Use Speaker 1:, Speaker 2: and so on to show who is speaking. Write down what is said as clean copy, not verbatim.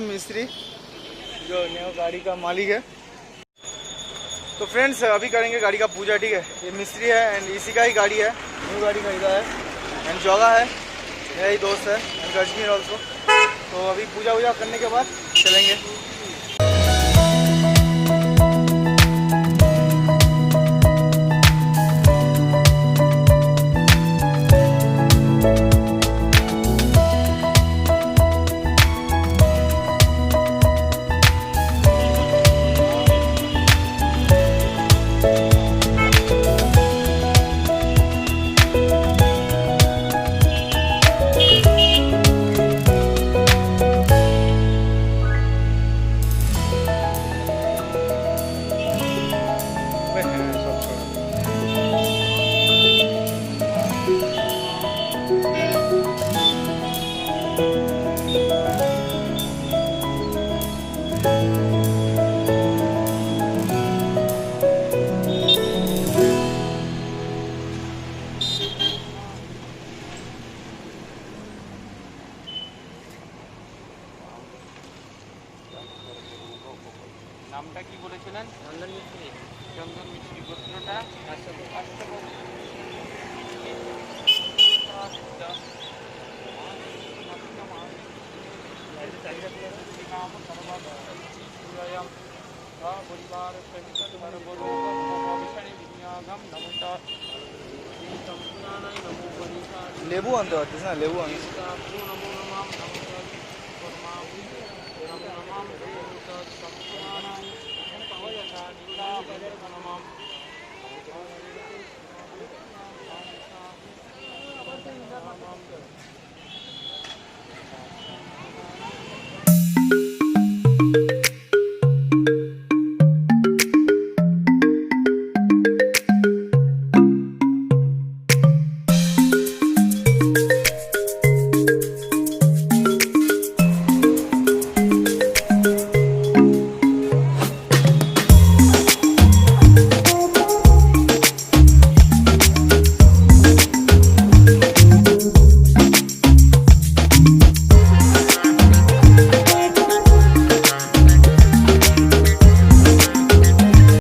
Speaker 1: M मिस्त्री जो new गाड़ी का मालिक है। तो फ्रेंड्स अभी करेंगे गाड़ी का पूजा, ठीक है। ये मिस्त्री है एंड इसी का ही गाड़ी है, न्यू गाड़ी खरीदा है एंड जोगा है, मेरा ही दोस्त है एंड कश्मीर ऑल्सो। तो अभी पूजा वूजा करने के बाद चलेंगे।
Speaker 2: নামটা কি বলেছিলেন? চন্দন মিস্ত্রি। চন্দন মিস্ত্রি, গোত্রটা
Speaker 1: लेबू आनते होते ना, लेबू आने